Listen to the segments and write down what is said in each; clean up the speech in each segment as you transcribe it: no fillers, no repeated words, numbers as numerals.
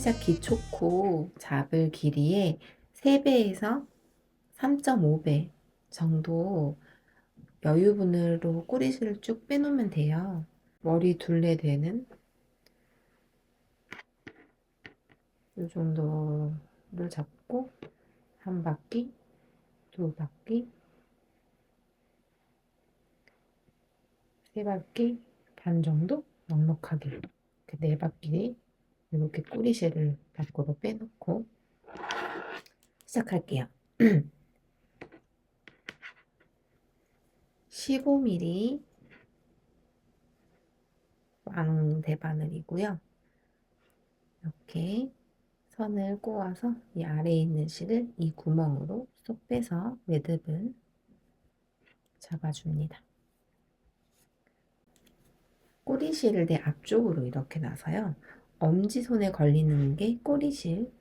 시작 기초코 잡을 길이의 3배에서 3.5배 정도 여유분으로 꼬리실을 쭉 빼놓으면 돼요. 머리 둘레되는 이 정도를 잡고 한 바퀴, 두 바퀴, 세 바퀴 반 정도 넉넉하게 이렇게 네 바퀴 이렇게 꼬리실을 밖으로 빼놓고 시작할게요. 15mm 왕대바늘이고요. 이렇게 선을 꼬아서 이 아래에 있는 실을 이 구멍으로 쏙 빼서 매듭을 잡아줍니다. 꼬리실을 내 앞쪽으로 이렇게 놔서요. 엄지손에 걸리는 게 꼬리실.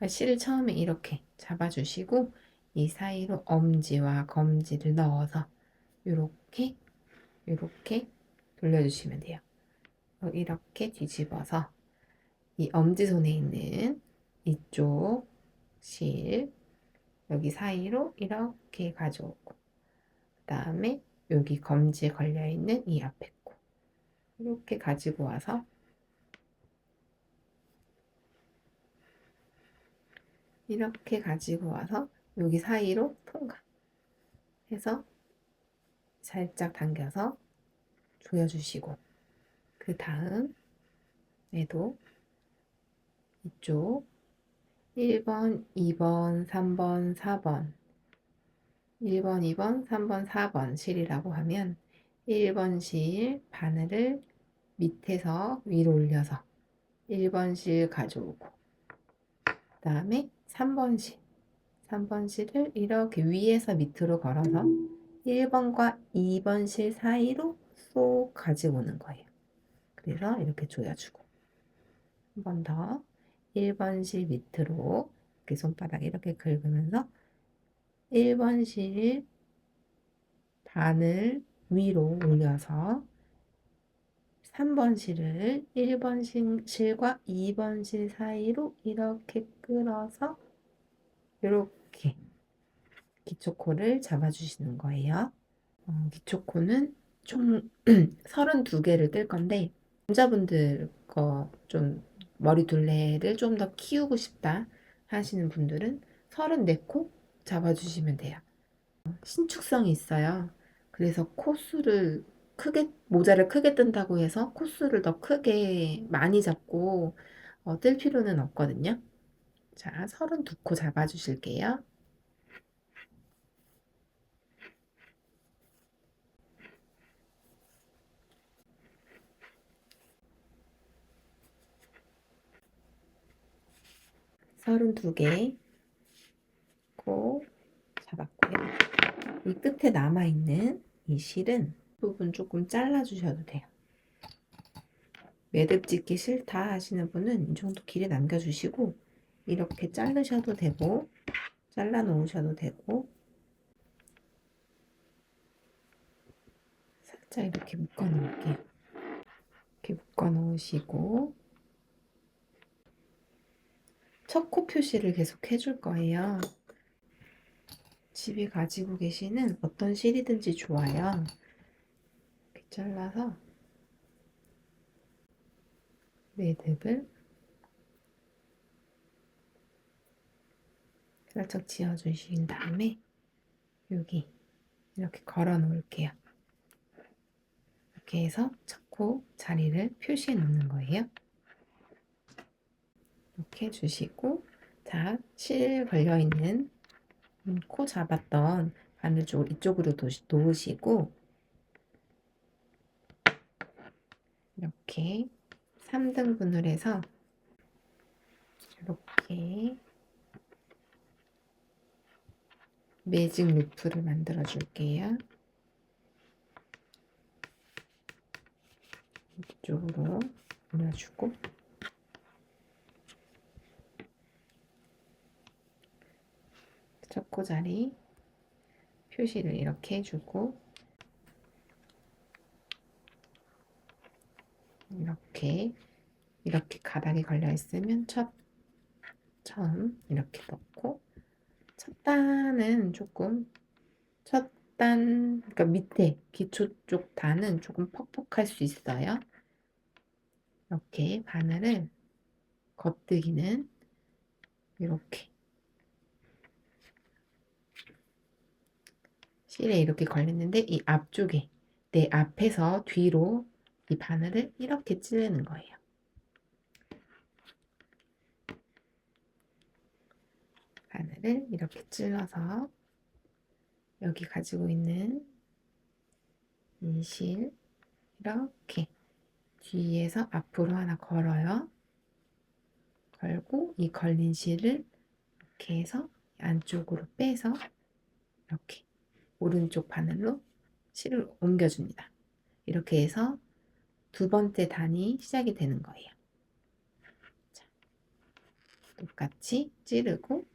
실을 처음에 이렇게 잡아주시고 이 사이로 엄지와 검지를 넣어서 이렇게 돌려주시면 돼요. 이렇게 뒤집어서 이 엄지손에 있는 이쪽 실 여기 사이로 이렇게 가져오고 그 다음에 여기 검지에 걸려있는 이 앞에 코 이렇게 가지고 와서 여기 사이로 통과해서 살짝 당겨서 조여주시고 그 다음 얘도 이쪽 1번, 2번, 3번, 4번 1번, 2번, 3번, 4번 실이라고 하면 1번 실 바늘을 밑에서 위로 올려서 1번 실 가져오고 그 다음에 3번 실을 이렇게 위에서 밑으로 걸어서 1번과 2번 실 사이로 쏙 가지고 오는 거예요. 그래서 이렇게 조여주고 한 번 더 1번 실 밑으로 이렇게 손바닥 이렇게 긁으면서 1번 실 바늘 위로 올려서 3번 실을 1번 실과 2번 실 사이로 이렇게 끌어서 이렇게 기초코를 잡아주시는 거예요. 기초코는 총 32개를 뜰 건데 남자분들 거 좀 머리 둘레를 좀 더 키우고 싶다 하시는 분들은 34코 잡아주시면 돼요. 신축성이 있어요. 그래서 코수를 모자를 크게 뜬다고 해서 코수를 더 크게 많이 잡고 뜰 필요는 없거든요. 자, 32코 잡아주실게요. 서른두 개 코 잡았고요. 이 끝에 남아있는 이 실은 부분 조금 잘라주셔도 돼요. 매듭 짓기 싫다 하시는 분은 이 정도 길이 남겨주시고 이렇게 자르셔도 되고 잘라 놓으셔도 되고 살짝 이렇게 묶어 놓을게요. 이렇게 묶어 놓으시고 첫 코 표시를 계속 해줄 거예요. 집에 가지고 계시는 어떤 실이든지 좋아요. 이렇게 잘라서 매듭을 살짝 지어주신 다음에 여기 이렇게 걸어 놓을게요. 이렇게 해서 첫 코 자리를 표시해 놓는 거예요. 이렇게 해주시고 자, 실 걸려있는 코 잡았던 바늘 쪽을 이쪽으로 놓으시고 이렇게 3등분을 해서 이렇게 매직 루프를 만들어 줄게요. 이쪽으로 올려주고 첫 코 자리 표시를 이렇게 해주고 이렇게 이렇게 가닥이 걸려 있으면 처음 이렇게 넣고, 첫 단은 조금, 첫 단, 그러니까 밑에 기초 쪽 단은 조금 퍽퍽할 수 있어요. 이렇게 바늘을, 겉뜨기는 이렇게 실에 이렇게 걸렸는데, 이 앞쪽에, 내 앞에서 뒤로 이 바늘을 이렇게 찌르는 거예요. 바늘을 이렇게 찔러서 여기 가지고 있는 이 실 이렇게 뒤에서 앞으로 하나 걸어요. 걸고 이 걸린 실을 이렇게 해서 안쪽으로 빼서 이렇게 오른쪽 바늘로 실을 옮겨줍니다. 이렇게 해서 두 번째 단이 시작이 되는 거예요. 자, 똑같이 찌르고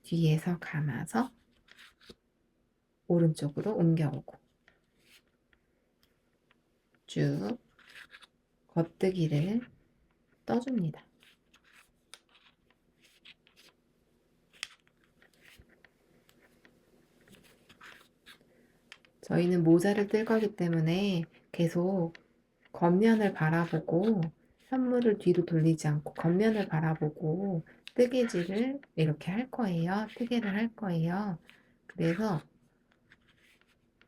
뒤에서 감아서 오른쪽으로 옮겨오고 쭉 겉뜨기를 떠줍니다. 저희는 모자를 뜰 거기 때문에 계속 겉면을 바라보고 현물을 뒤로 돌리지 않고 겉면을 바라보고 뜨개질을 이렇게 할 거예요. 뜨개를 할 거예요. 그래서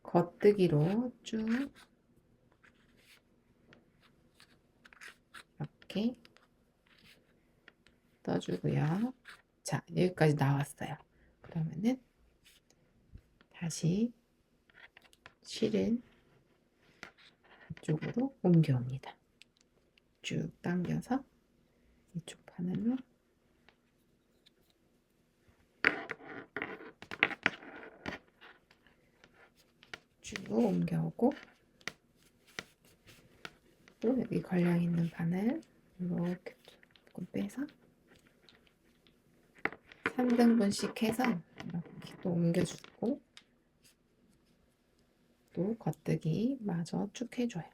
겉뜨기로 쭉 이렇게 떠주고요. 자, 여기까지 나왔어요. 그러면은 다시 실을 이쪽으로 옮겨옵니다. 쭉 당겨서 이쪽 바늘로 쭉 옮겨오고 또 여기 걸려있는 바늘 이렇게 조금 빼서 3등분씩 해서 이렇게 또 옮겨주고 또 겉뜨기 마저 쭉 해줘요.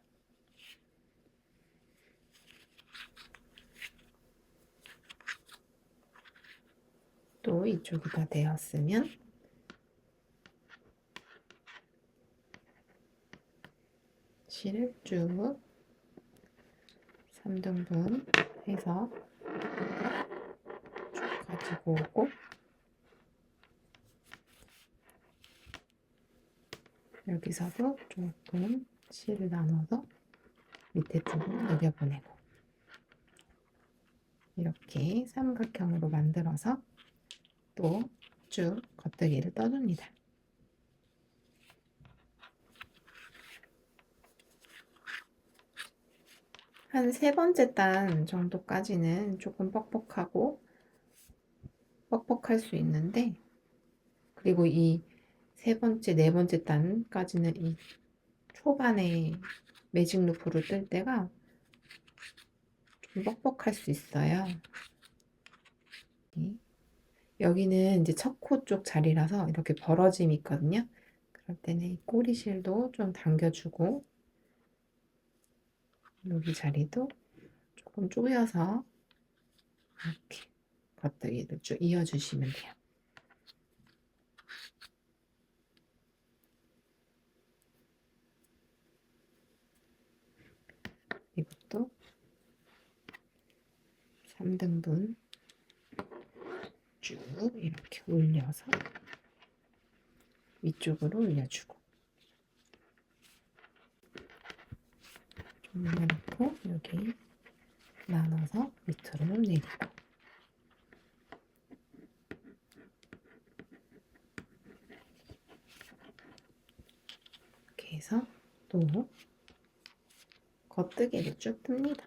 또 이쪽이 다 되었으면 실을 쭉 3등분 해서 쭉 가지고 오고 여기서도 조금 실을 나눠서 밑에 쪽으로 녹여보내고 이렇게 삼각형으로 만들어서 또 쭉 겉뜨기를 떠줍니다. 한 세 번째 단 정도까지는 조금 뻑뻑할 수 있는데, 그리고 이 세 번째, 네 번째 단까지는 이 초반에 매직 루프를 뜰 때가 좀 뻑뻑할 수 있어요. 여기는 이제 첫 코 쪽 자리라서 이렇게 벌어짐이 있거든요. 그럴 때는 이 꼬리실도 좀 당겨주고 여기 자리도 조금 조여서 이렇게 겉뜨기를 쭉 이어주시면 돼요. 이것도 3등분 쭉 이렇게 올려서 위쪽으로 올려주고 좀 올려놓고 여기 나눠서 밑으로 내리고 이렇게 해서 또 겉뜨기를 쭉 뜹니다.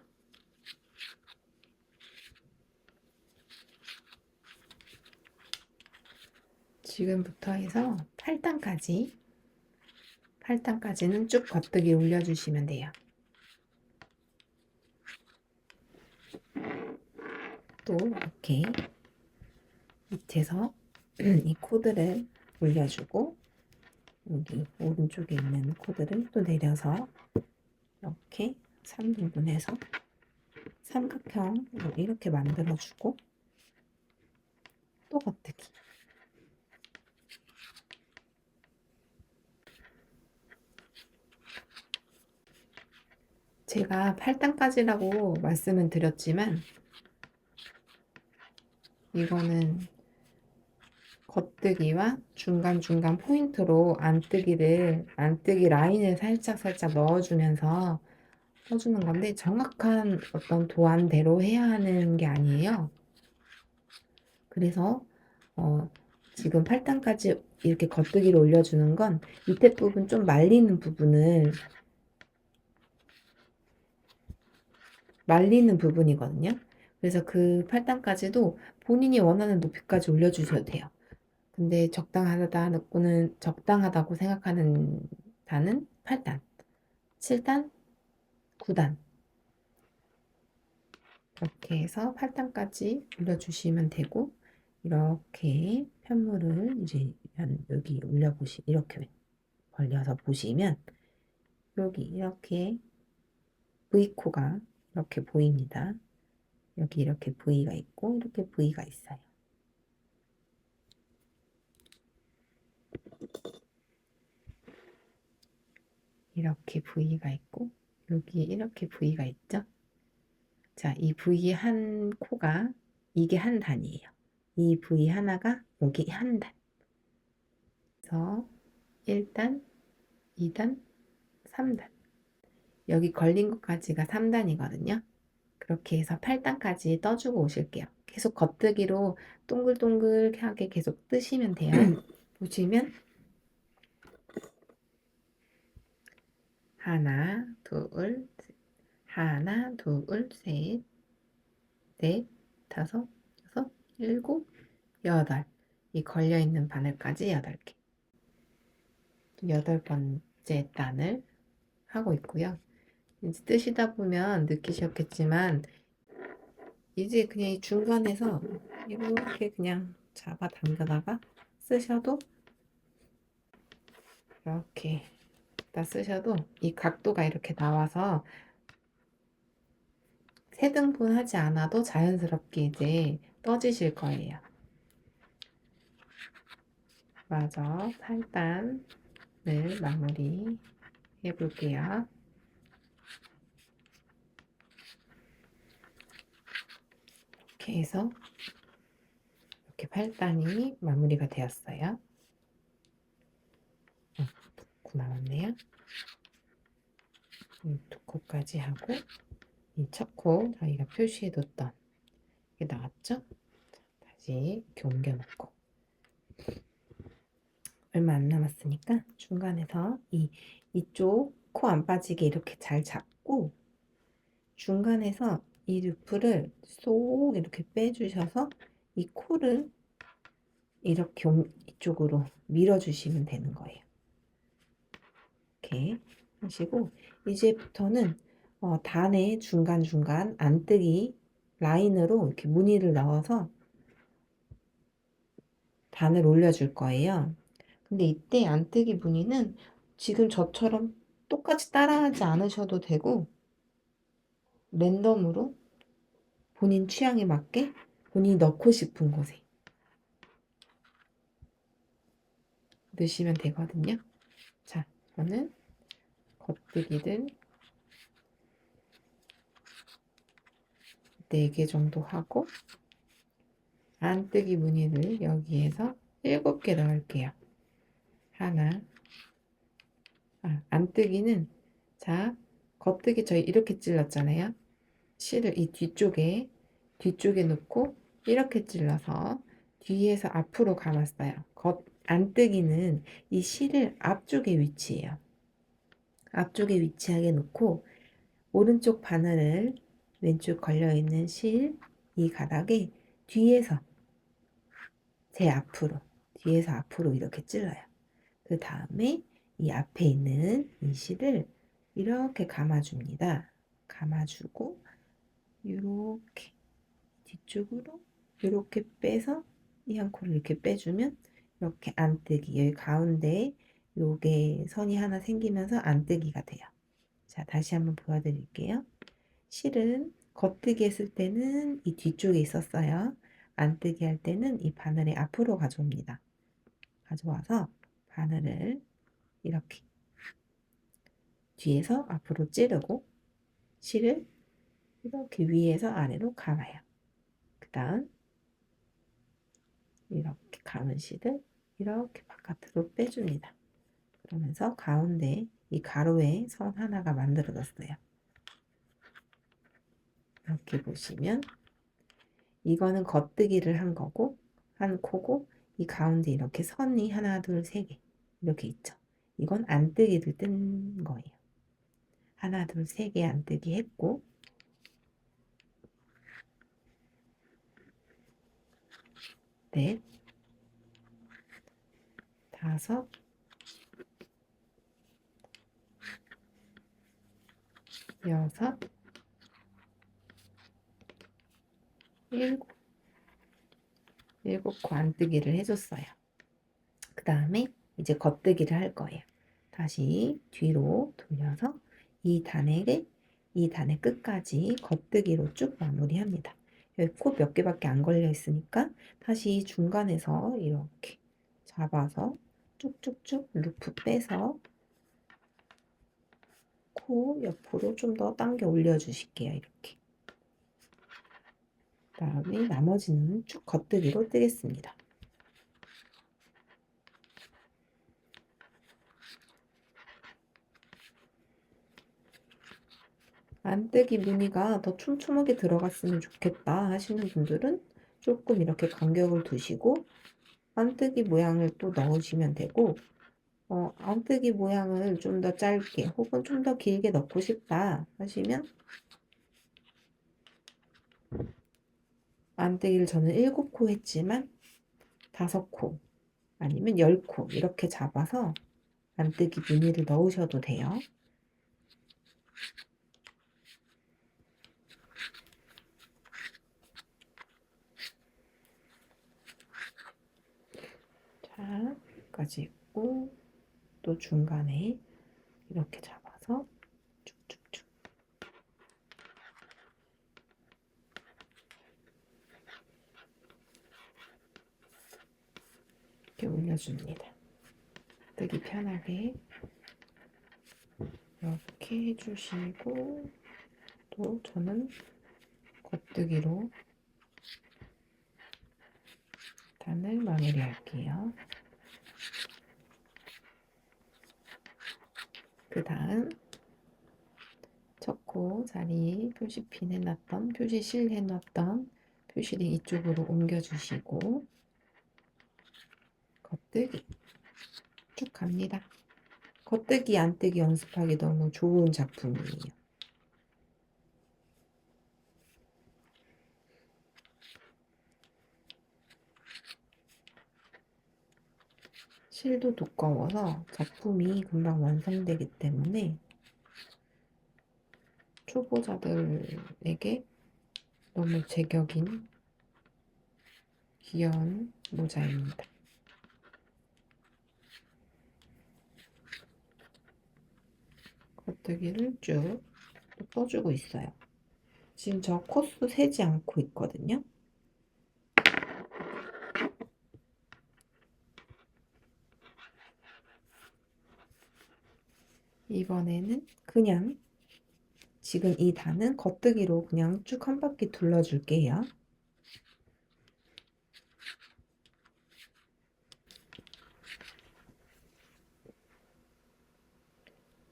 지금부터 해서 8단까지는 쭉 겉뜨기 올려주시면 돼요. 또 이렇게 밑에서 이 코드를 올려주고 여기 오른쪽에 있는 코드를 또 내려서 이렇게 3등분해서 삼각형 이렇게 만들어주고 또 겉뜨기. 제가 8단까지라고 말씀은 드렸지만 이거는 겉뜨기와 중간중간 포인트로 안뜨기 라인을 살짝 넣어주면서 써주는 건데 정확한 어떤 도안대로 해야 하는 게 아니에요. 그래서 지금 8단까지 이렇게 겉뜨기를 올려주는 건 밑에 부분 좀 말리는 부분이거든요. 그래서 그 8단까지도 본인이 원하는 높이까지 올려주셔도 돼요. 근데 적당하다고 생각하는 단은 8단, 7단, 9단 이렇게 해서 8단까지 올려주시면 되고 이렇게 편물을 이제 여기 이렇게 벌려서 보시면 여기 이렇게 V코가 이렇게 보입니다. 여기 이렇게 V가 있고 이렇게 V가 있어요. 이렇게 V가 있고 여기 이렇게 V가 있죠. 자, 이 V 한 코가 이게 한 단이에요. 이 V 하나가 여기 한 단. 그래서 1단, 2단, 3단. 여기 걸린 것까지가 3단이거든요. 그렇게 해서 8단까지 떠주고 오실게요. 계속 겉뜨기로 동글동글하게 계속 뜨시면 돼요. 보시면 하나, 둘, 하나, 둘, 셋, 넷, 다섯, 여섯, 일곱, 여덟. 이 걸려있는 바늘까지 8개. 8번째 단을 하고 있고요. 이제 뜨시다 보면 느끼셨겠지만 이제 그냥 이 중간에서 이렇게 그냥 잡아 당겨다가 쓰셔도 이렇게 다 쓰셔도 이 각도가 이렇게 나와서 세 등분 하지 않아도 자연스럽게 이제 떠지실 거예요. 맞아. 8단을 마무리 해볼게요. 이렇게 해서 이렇게 8단이 마무리가 되었어요. 9코 남았네요. 이 2코까지 하고 이 첫 코 저희가 표시해뒀던 이게 나왔죠? 다시 이렇게 옮겨놓고 얼마 안 남았으니까 중간에서 이쪽 코 안 빠지게 이렇게 잘 잡고 중간에서 이 루프를 쏙 이렇게 빼주셔서 이 코를 이렇게 이쪽으로 밀어주시면 되는 거예요. 이렇게 하시고 이제부터는 단의 중간중간 안뜨기 라인으로 이렇게 무늬를 넣어서 단을 올려줄 거예요. 근데 이때 안뜨기 무늬는 지금 저처럼 똑같이 따라하지 않으셔도 되고 랜덤으로 본인 취향에 맞게 본인이 넣고 싶은 곳에 넣으시면 되거든요. 자, 저는 겉뜨기를 4개 정도 하고 안뜨기 무늬를 여기에서 7개 넣을게요. 하나, 안뜨기는 자, 겉뜨기 저희 이렇게 찔렀잖아요. 실을 이 뒤쪽에 놓고 이렇게 찔러서 뒤에서 앞으로 감았어요. 안뜨기는 이 실을 앞쪽에 위치해요. 앞쪽에 위치하게 놓고 오른쪽 바늘을 왼쪽 걸려있는 실 이 가닥에 뒤에서 뒤에서 앞으로 이렇게 찔러요. 그 다음에 이 앞에 있는 이 실을 이렇게 감아줍니다. 감아주고 이렇게 뒤쪽으로 이렇게 빼서 이 한 코를 이렇게 빼주면 이렇게 안뜨기 여기 가운데에 요게 선이 하나 생기면서 안뜨기가 돼요. 자, 다시 한번 보여드릴게요. 실은 겉뜨기 했을 때는 이 뒤쪽에 있었어요. 안뜨기 할 때는 이 바늘의 앞으로 가져옵니다. 가져와서 바늘을 이렇게 뒤에서 앞으로 찌르고 실을 이렇게 위에서 아래로 감아요. 그 다음 이렇게 감은 실을 이렇게 바깥으로 빼줍니다. 그러면서 가운데 이 가로에 선 하나가 만들어졌어요. 이렇게 보시면 이거는 겉뜨기를 한 거고 한 코고 이 가운데 이렇게 선이 하나 둘 세 개 이렇게 있죠. 이건 안뜨기를 뜬 거예요. 하나 둘 세 개 안뜨기 했고 넷 다섯 여섯 일곱 코 안뜨기를 해줬어요. 그 다음에 이제 겉뜨기를 할 거예요. 다시 뒤로 돌려서 이 단의 끝까지 겉뜨기로 쭉 마무리합니다. 여기 코 몇 개밖에 안 걸려 있으니까 다시 중간에서 이렇게 잡아서 쭉쭉쭉 루프 빼서 코 옆으로 좀 더 당겨 올려 주실게요. 이렇게. 그 다음에 나머지는 쭉 겉뜨기로 뜨겠습니다. 안뜨기 무늬가 더 촘촘하게 들어갔으면 좋겠다 하시는 분들은 조금 이렇게 간격을 두시고 안뜨기 모양을 또 넣으시면 되고 안뜨기 모양을 좀 더 짧게 혹은 좀 더 길게 넣고 싶다 하시면 안뜨기를 저는 7코 했지만 5코 아니면 10코 이렇게 잡아서 안뜨기 무늬를 넣으셔도 돼요. 자, 여기까지 있고 또 중간에 이렇게 잡아서 쭉쭉쭉 이렇게 올려줍니다. 뜨기 편하게 이렇게 해주시고 또 저는 겉뜨기로 단을 마무리할게요. 그 다음 첫 코 자리에 표시핀 해놨던 표시실 해놨던 표시를 이쪽으로 옮겨주시고 겉뜨기 쭉 갑니다. 겉뜨기 안뜨기 연습하기 너무 좋은 작품이에요. 실도 두꺼워서 작품이 금방 완성되기 때문에 초보자들에게 너무 제격인 귀여운 모자입니다. 겉뜨기를 쭉 떠주고 있어요. 지금 저 코수 세지 않고 있거든요. 이번에는 그냥 지금 이 단은 겉뜨기로 그냥 쭉 한 바퀴 둘러줄게요.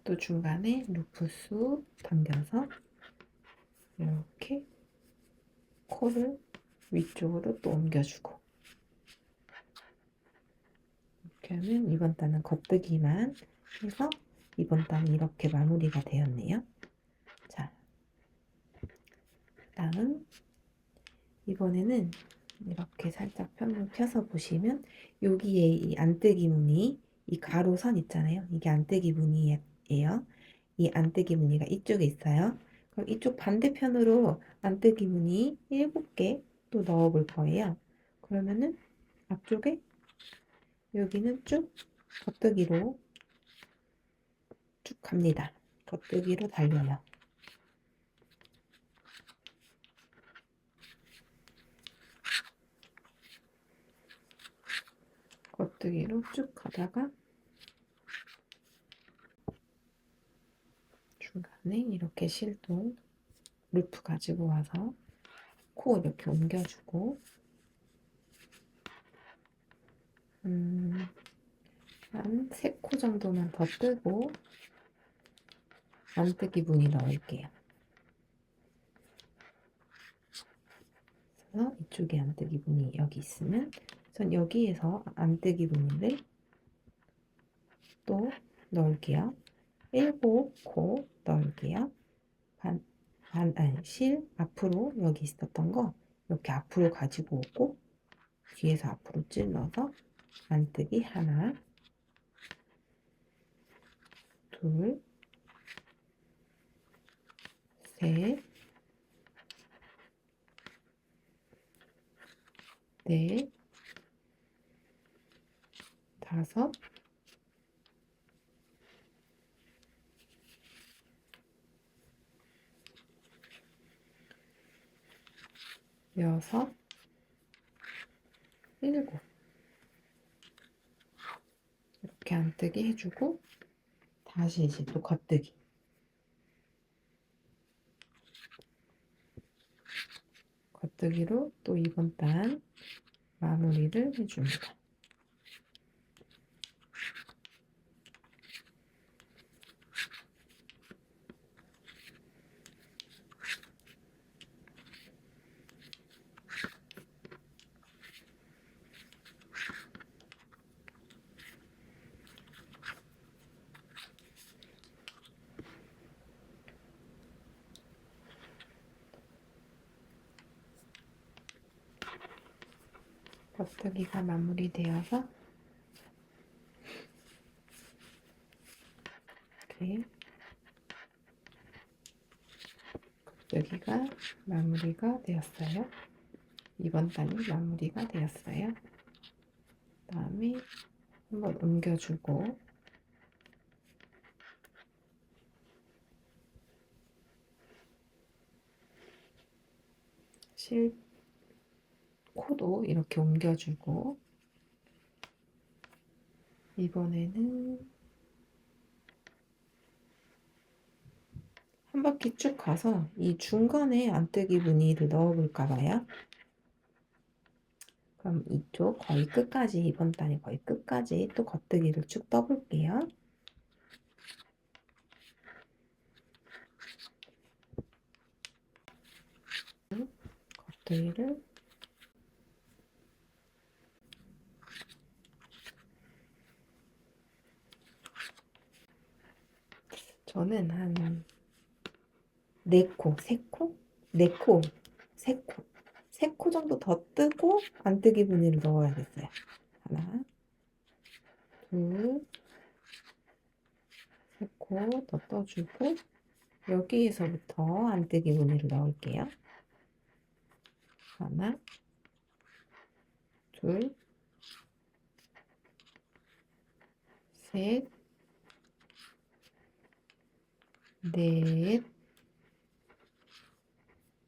또 중간에 루프 쑥 당겨서 이렇게 코를 위쪽으로 또 옮겨주고 이렇게 하면 이번 단은 겉뜨기만 해서 이번 단이 이렇게 마무리가 되었네요. 자, 다음 이번에는 이렇게 살짝 편을 펴서 보시면 여기에 이 안뜨기 무늬 이 가로선 있잖아요. 이게 안뜨기 무늬예요. 이 안뜨기 무늬가 이쪽에 있어요. 그럼 이쪽 반대편으로 안뜨기 무늬 7개 또 넣어 볼 거예요. 그러면은 앞쪽에 여기는 쭉 겉뜨기로 쭉 갑니다. 겉뜨기로 달려요. 겉뜨기로 쭉 가다가 중간에 이렇게 실도 루프 가지고 와서 코 이렇게 옮겨주고 한 3코 정도만 더 뜨고 안뜨기 무늬 넣을게요. 그래서 이쪽에 안뜨기 무늬 여기 있으면 전 여기에서 안뜨기 무늬를 또 넣을게요. 7코 넣을게요. 실 앞으로 여기 있었던 거 이렇게 앞으로 가지고 오고 뒤에서 앞으로 찔러서 안뜨기 하나, 둘, 셋, 넷, 다섯, 여섯, 일곱 이렇게 안뜨기 해주고 다시 이제 또 겉뜨기 겉뜨기로 또 이번 단 마무리를 해줍니다. 겉뜨기가 마무리되어서 이렇게 겉뜨기가 마무리가 되었어요. 이번 단이 마무리가 되었어요. 그다음에 한번 옮겨주고 실 코도 이렇게 옮겨주고 이번에는 한 바퀴 쭉 가서 이 중간에 안뜨기 무늬를 넣어 볼까 봐요. 그럼 이쪽 거의 끝까지 이번 단이 거의 끝까지 또 겉뜨기를 쭉 떠볼게요. 겉뜨기를 저는 한 4코, 3코? 4코, 3코 3코 정도 더 뜨고 안뜨기 무늬를 넣어야겠어요. 하나, 둘, 3코 더 떠주고 여기에서부터 안뜨기 무늬를 넣을게요. 하나, 둘, 셋, 넷,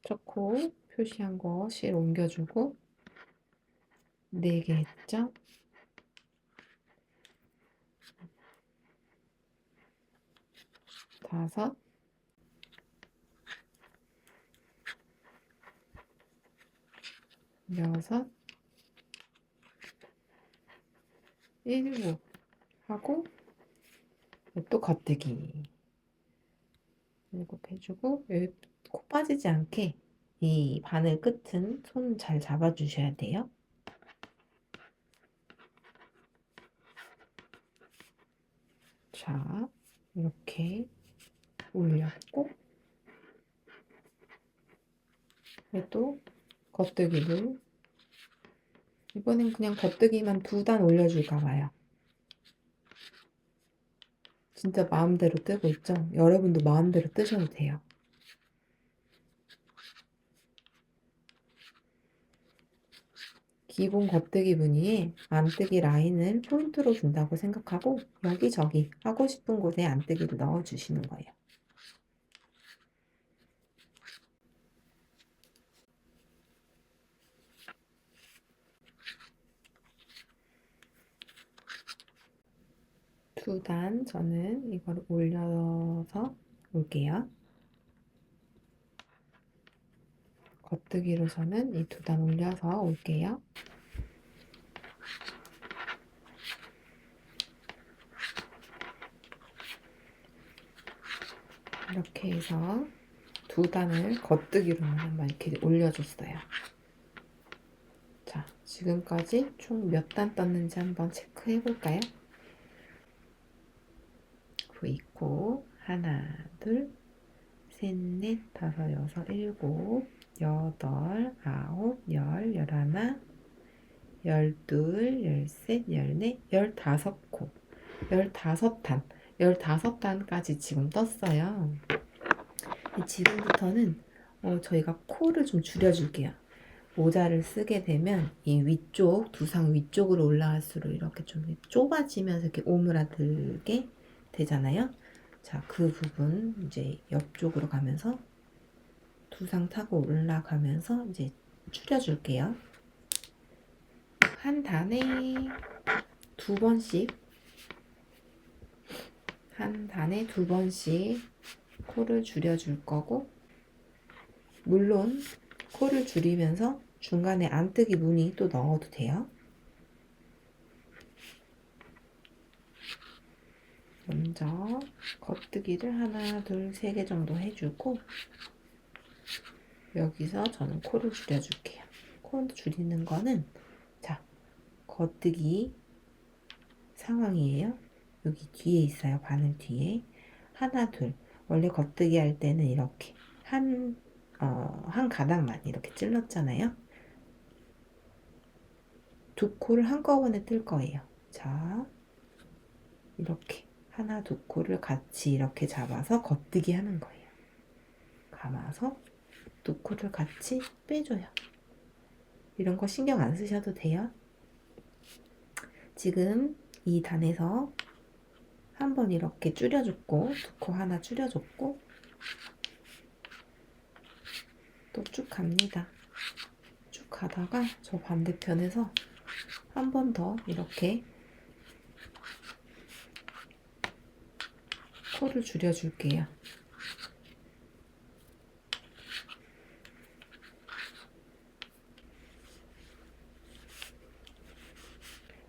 초코 표시한 거 실 옮겨주고 4개 했죠? 다섯, 여섯, 일곱 하고 또 겉뜨기 7 해주고 여기 코 빠지지 않게 이 바늘 끝은 손 잘 잡아주셔야 돼요. 자, 이렇게 올렸고 또 겉뜨기를 이번엔 그냥 겉뜨기만 2단 올려줄까 봐요. 진짜 마음대로 뜨고 있죠? 여러분도 마음대로 뜨셔도 돼요. 기본 겉뜨기 무늬에 안뜨기 라인을 포인트로 준다고 생각하고 여기저기 하고 싶은 곳에 안뜨기를 넣어주시는 거예요. 두 단 저는 이걸 올려서 올게요. 겉뜨기로 저는 이 두 단 올려서 올게요. 이렇게 해서 두 단을 겉뜨기로만 한번 이렇게 올려줬어요. 자, 지금까지 총 몇 단 떴는지 한번 체크해 볼까요? V코 하나, 둘, 셋, 넷, 다섯, 여섯, 일곱, 여덟, 아홉, 열, 열하나, 열둘, 열셋, 열넷, 15코, 15단, 15단까지 지금 떴어요. 지금부터는 저희가 코를 좀 줄여줄게요. 모자를 쓰게 되면 이 위쪽, 두상 위쪽으로 올라갈수록 이렇게 좀 좁아지면서 이렇게 오므라들게 되잖아요. 자, 그 부분 이제 옆쪽으로 가면서 두상 타고 올라가면서 이제 줄여줄게요. 한 단에 두 번씩, 한 단에 두 번씩 코를 줄여줄 거고, 물론 코를 줄이면서 중간에 안뜨기 무늬 또 넣어도 돼요. 먼저 겉뜨기를 하나, 둘, 세 개 정도 해주고, 여기서 저는 코를 줄여줄게요. 코 줄이는 거는, 자, 겉뜨기 상황이에요. 여기 뒤에 있어요. 바늘 뒤에. 하나, 둘. 원래 겉뜨기 할 때는 이렇게 한 가닥만 이렇게 찔렀잖아요. 두 코를 한꺼번에 뜰 거예요. 자, 이렇게 하나, 두 코를 같이 이렇게 잡아서 겉뜨기 하는 거예요. 감아서 두 코를 같이 빼줘요. 이런 거 신경 안 쓰셔도 돼요. 지금 이 단에서 한번 이렇게 줄여줬고, 두 코 하나 줄여줬고, 또 쭉 갑니다. 쭉 가다가 저 반대편에서 한 번 더 이렇게 코를 줄여줄게요.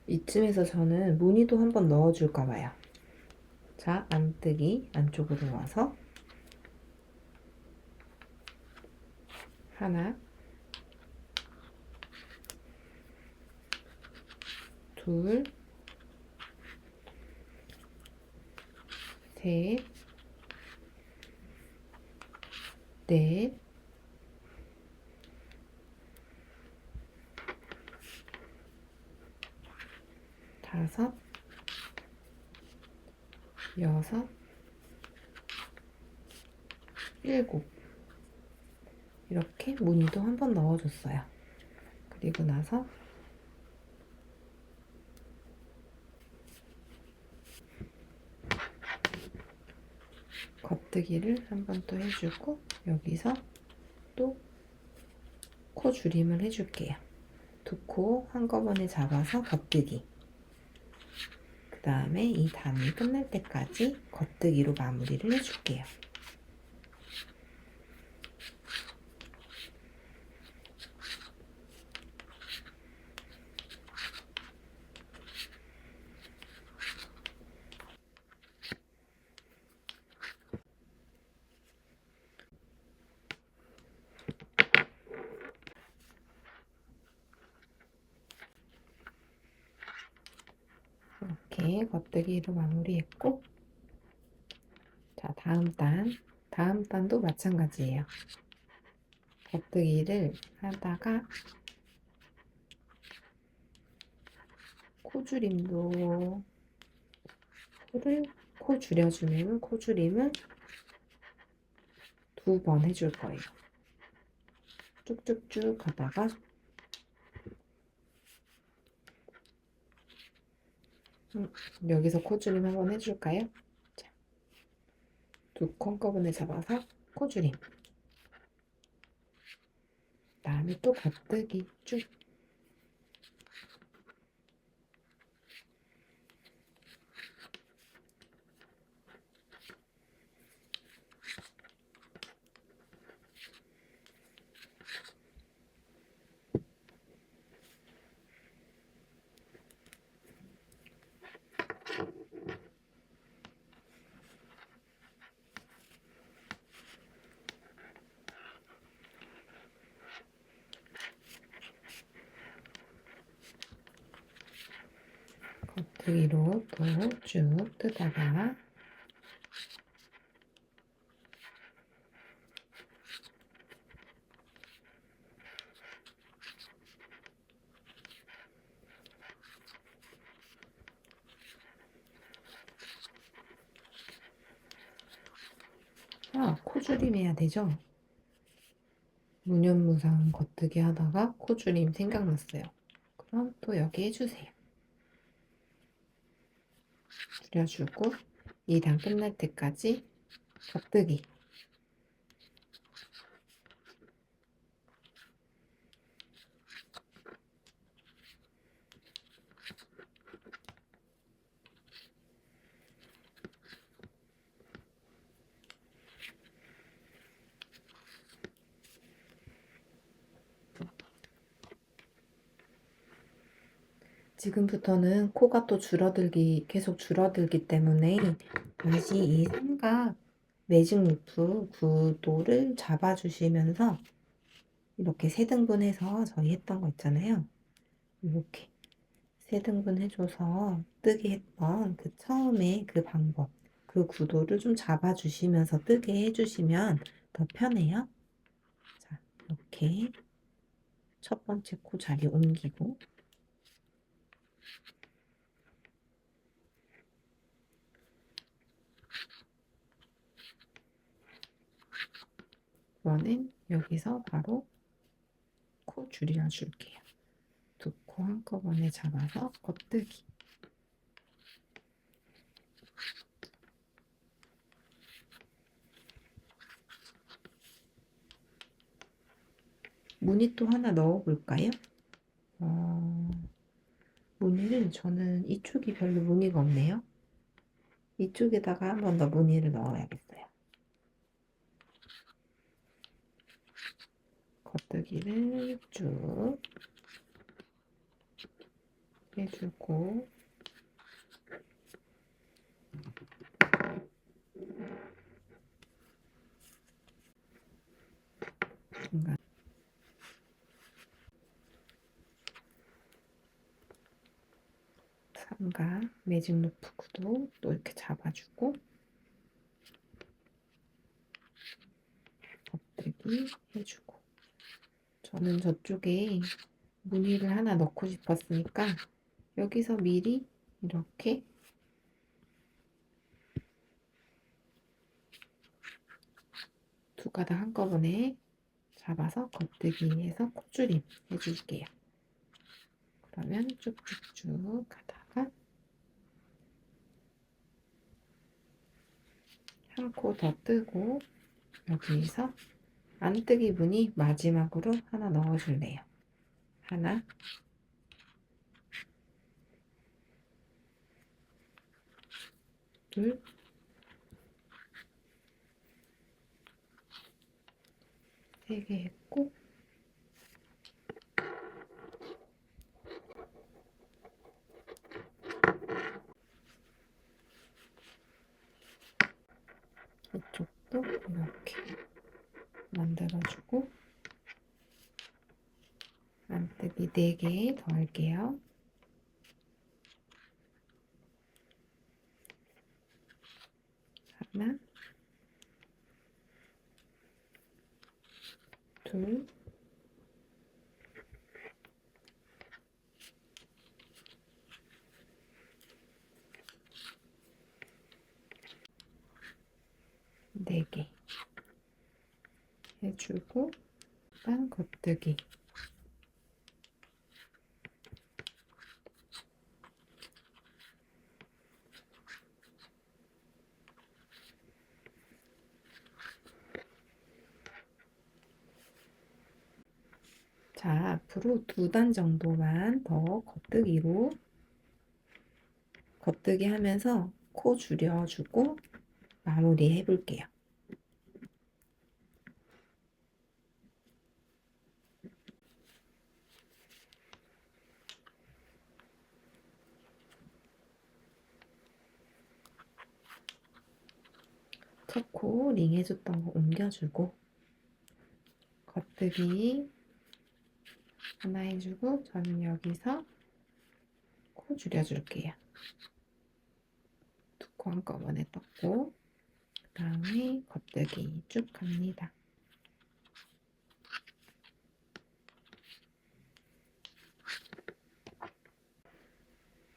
이쯤에서 저는 무늬도 한번 넣어줄까 봐요. 자, 안뜨기 안쪽으로 와서 하나, 둘, 셋, 넷, 다섯, 여섯, 일곱. 이렇게 무늬도 한번 넣어줬어요. 그리고 나서 겉뜨기를 한번 또 해주고, 여기서 또 코 줄임을 해줄게요. 두 코 한꺼번에 잡아서 겉뜨기. 그 다음에 이 단이 끝날 때까지 겉뜨기로 마무리를 해줄게요. 이렇게 겉뜨기로 마무리했고, 자, 다음 단도 마찬가지예요. 겉뜨기를 하다가 코줄임도 코 줄여주는 코줄임을 두 번 해줄 거예요. 쭉쭉쭉 가다가 여기서 코줄임 한번 해줄까요? 자, 두 코 한꺼번에 잡아서 코줄임. 다음에 또 겉뜨기 쭉. 겉뜨기로 또 쭉 뜨다가 코줄임 해야 되죠? 무념무상 겉뜨기 하다가 코줄임 생각났어요. 그럼 또 여기 해주세요. 줄여주고 2단 끝날 때까지 겉뜨기. 지금부터는 코가 또 계속 줄어들기 때문에 다시 이 삼각 매직 루프 구도를 잡아주시면서 이렇게 세 등분해서 저희 했던 거 있잖아요. 이렇게 세 등분 해줘서 뜨게 했던 그 처음에 그 방법, 그 구도를 좀 잡아주시면서 뜨게 해주시면 더 편해요. 자, 이렇게 첫 번째 코 자리 옮기고 이거는 여기서 바로 코 줄여줄게요. 두 코 한꺼번에 잡아서 겉뜨기. 무늬 또 하나 넣어볼까요? 무늬를 저는 이쪽이 별로 무늬가 없네요. 이쪽에다가 한 번 더 무늬를 넣어야겠어요. 겉뜨기를 쭉 해주고 중간 삼각 매직 루프 구도 또 이렇게 잡아주고 겉뜨기 해주고 저는 저쪽에 무늬를 하나 넣고 싶었으니까 여기서 미리 이렇게 두 가닥 한꺼번에 잡아서 겉뜨기해서 콧줄임 해줄게요. 그러면 쭉쭉쭉 가다가 한 코 더 뜨고 여기서 안뜨기 무늬 마지막으로 하나 넣어줄래요. 하나, 둘, 세 개 했고 이쪽도 이렇게 만들어주고 안뜨기 4개 더 할게요. 하나, 둘, 네 개 해주고 반 겉뜨기 자, 앞으로 2단 정도만 더 겉뜨기 하면서 코 줄여주고 마무리 해볼게요. 첫 코 링 해줬던 거 옮겨주고 겉뜨기 하나 해주고 저는 여기서 코 줄여줄게요. 두코 한꺼번에 떴고, 그 다음에 겉대기 쭉 갑니다.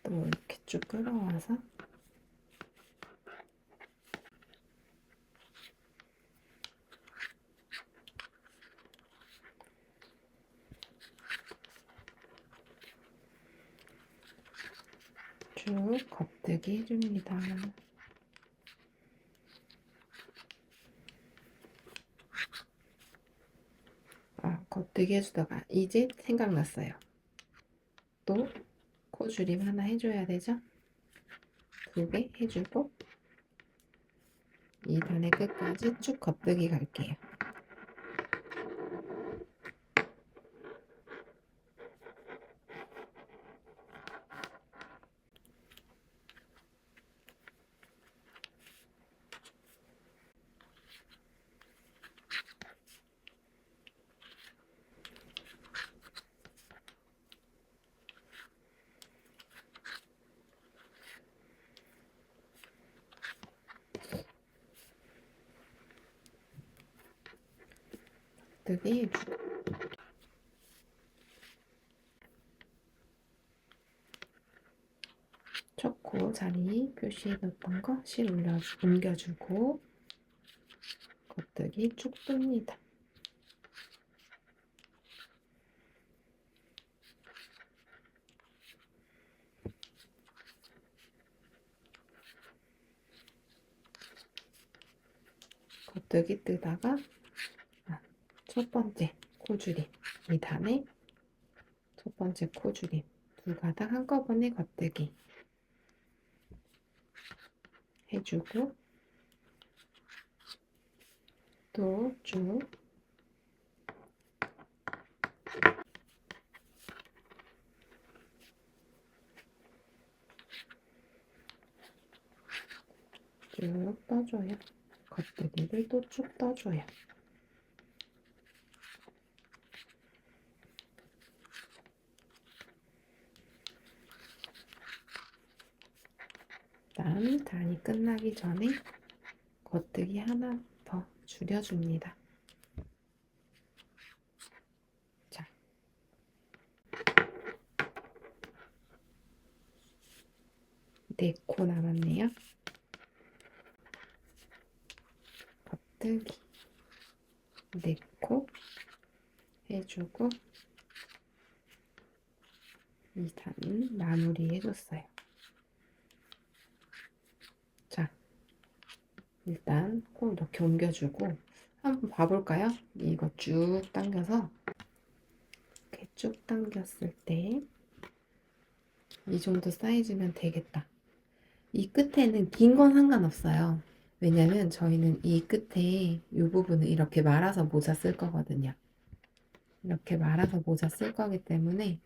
또 이렇게 쭉 끌어와서 쭉 겉대기 해줍니다. 겉대기 해주다가 이제 생각났어요. 또 코줄임 하나 해줘야 되죠? 2개 해주고 이 단의 끝까지 쭉 겉대기 갈게요. 겉대기 해주고 초코 자리 표시해뒀던 거 실 옮겨주고 겉대기 쭉 뜹니다. 겉대기 뜨다가 첫 번째 코줄임 2단에 첫 번째 코줄임 2가닥 한꺼번에 겉대기 해주고 또 쭉 떠줘요. 겉대기를 또 쭉 떠줘요. 다음 단이 끝나기 전에 겉대기 하나 더 줄여줍니다. 자, 4코 남았네요. 겉대기 4코 해주고 2단은 마무리 해줬어요. 자, 일단 코 이렇게 옮겨주고 한번 봐볼까요? 이거 쭉 당겨서 이렇게 쭉 당겼을 때 이 정도 사이즈면 되겠다. 이 끝에는 긴 건 상관없어요. 왜냐면 저희는 이 끝에 이 부분을 이렇게 말아서 모자 쓸 거거든요. 이렇게 말아서 모자 쓸 거기 때문에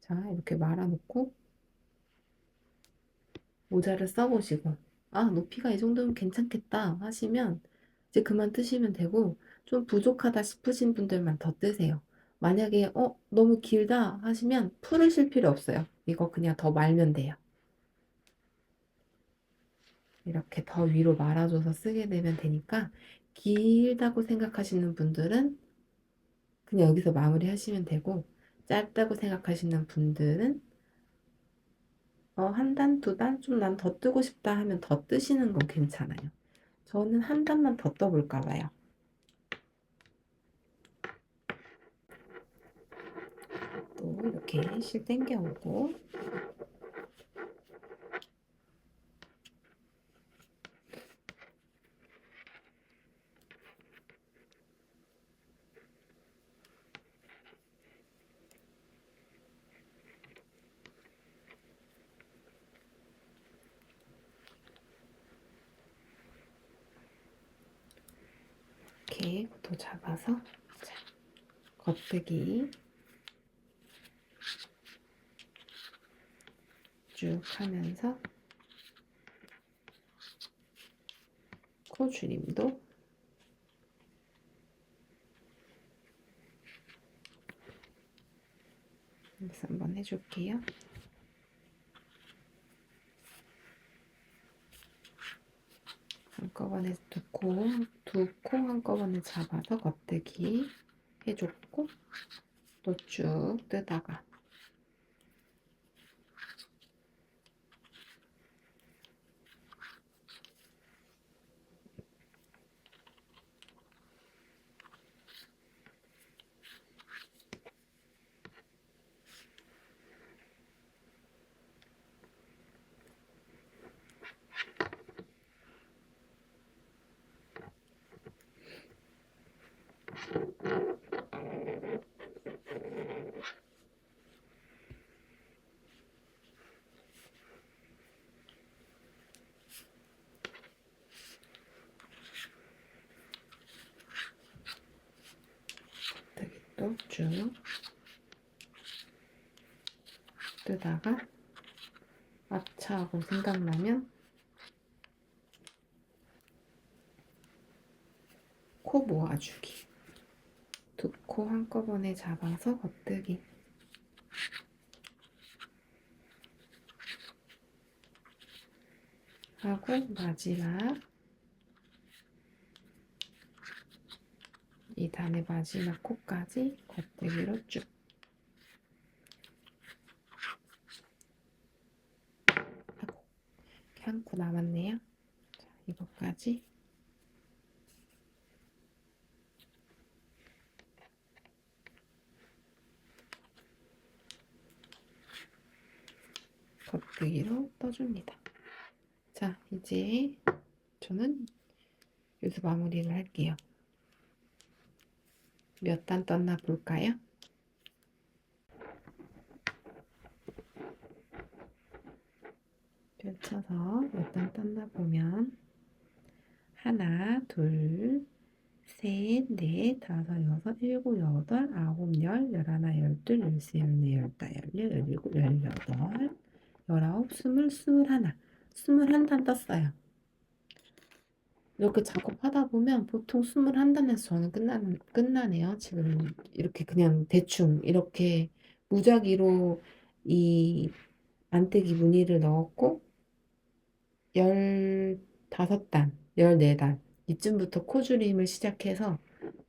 자, 이렇게 말아 놓고 모자를 써보시고 높이가 이 정도면 괜찮겠다 하시면 이제 그만 뜨시면 되고 좀 부족하다 싶으신 분들만 더 뜨세요. 만약에 너무 길다 하시면 풀으실 필요 없어요. 이거 그냥 더 말면 돼요. 이렇게 더 위로 말아줘서 쓰게 되면 되니까 길다고 생각하시는 분들은 그냥 여기서 마무리 하시면 되고 짧다고 생각하시는 분들은 한 단, 2단 좀 난 더 뜨고 싶다 하면 더 뜨시는 건 괜찮아요. 저는 한 단만 더 떠볼까 봐요. 또 이렇게 실 당겨오고 이렇게 도 잡아서 자, 겉대기 쭉 하면서 코 줄임도 여기서 한번 해줄게요. 한꺼번에 두 코 한꺼번에 잡아서 겉대기 해줬고 또 쭉 뜨다가 겉대기 또 쭉 뜨다가 앞차하고 생각나면 코 모아주기. 두 코 한꺼번에 잡아서 겉대기. 하고 마지막 이 단의 마지막 코까지 겉대기로 쭉. 하고 이렇게 한 코 남았네요. 자, 이거까지 겉대기로 떠줍니다. 자, 이제 저는 여기서 마무리를 할게요. 몇 단 떴나 볼까요? 펼쳐서 몇 단 떴나 보면 하나, 둘, 셋, 넷, 다섯, 여섯, 일곱, 여덟, 아홉, 열, 열하나, 열둘, 열세, 열네, 열다, 열여, 열일곱, 열여덟, 열아홉, 스물, 스물하나, 21단 떴어요. 이렇게 작업하다 보면 보통 21단에서 저는 끝나네요. 지금 이렇게 그냥 대충 이렇게 무작위로 이 안뜨기 무늬를 넣었고 15단, 14단 이쯤부터 코줄임을 시작해서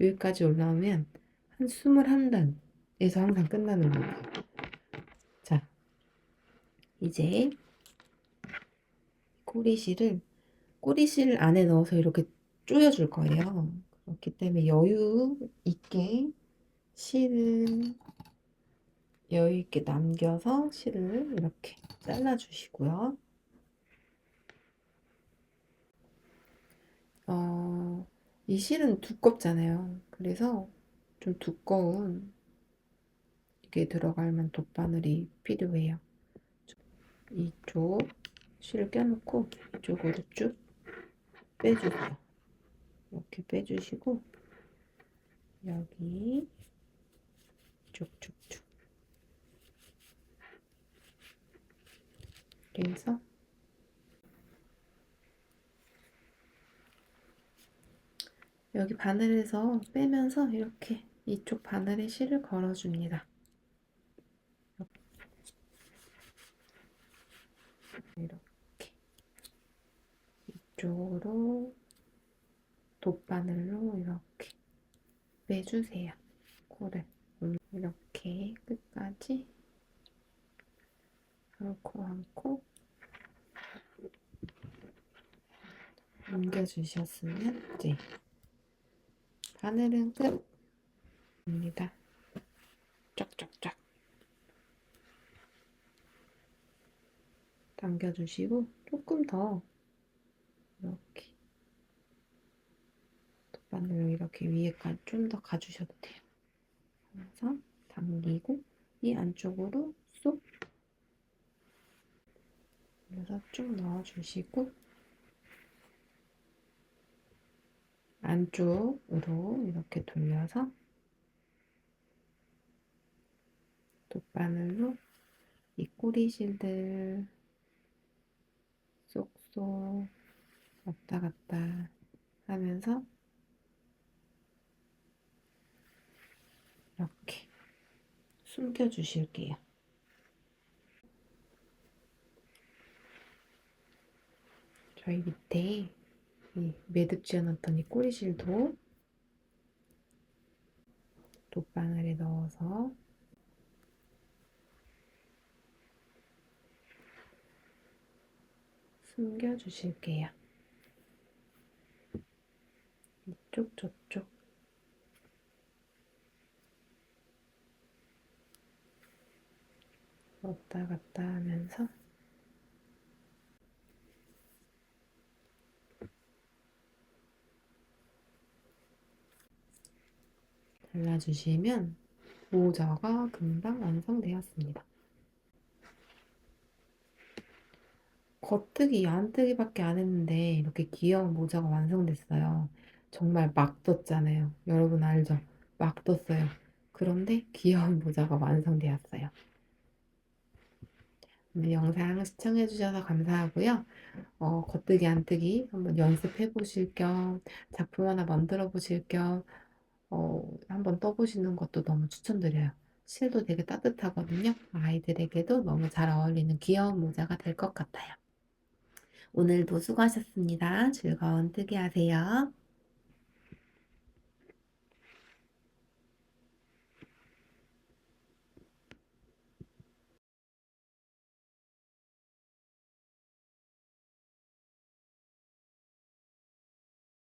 여기까지 올라오면 한 21단에서 항상 끝나는 거예요. 자, 이제 꼬리실 안에 넣어서 이렇게 조여줄 거예요. 그렇기 때문에 여유 있게 실을 여유 있게 남겨서 실을 이렇게 잘라주시고요. 이 실은 두껍잖아요. 그래서 좀 두꺼운 이게 들어갈 만한 돗바늘이 필요해요. 이쪽 실을 껴놓고 이쪽으로 쭉 빼주세요. 이렇게 빼주시고 여기 쭉쭉쭉 그래서 여기 바늘에서 빼면서 이렇게 이쪽 바늘에 실을 걸어줍니다. 이렇게 이쪽으로 돗바늘로 이렇게 빼주세요. 코를 이렇게 끝까지 코 한 코 옮겨주셨으면 이제 바늘은 끝입니다. 쫙쫙쫙 당겨주시고 조금 더 이렇게 돗바늘로 이렇게 위에까지 좀 더 가주셔도 돼요. 그래서 당기고 이 안쪽으로 쏙 그래서 쭉 넣어주시고 안쪽으로 이렇게 돌려서 돗바늘로 이 꼬리실들 쏙쏙 왔다 갔다 하면서 이렇게 숨겨 주실게요. 저희 밑에 이 매듭 지어놨던 이 꼬리실도 돗바늘에 넣어서 숨겨 주실게요. 이쪽 저쪽 왔다 갔다 하면서 잘라주시면 모자가 금방 완성되었습니다. 겉뜨기, 안뜨기밖에 안 했는데 이렇게 귀여운 모자가 완성됐어요. 정말 막 떴잖아요. 여러분 알죠? 막 떴어요. 그런데 귀여운 모자가 완성되었어요. 오늘 영상 시청해주셔서 감사하고요. 겉뜨기, 안뜨기 한번 연습해 보실 겸 작품 하나 만들어 보실 겸 한번 떠보시는 것도 너무 추천드려요. 실도 되게 따뜻하거든요. 아이들에게도 너무 잘 어울리는 귀여운 모자가 될 것 같아요. 오늘도 수고하셨습니다. 즐거운 뜨기 하세요.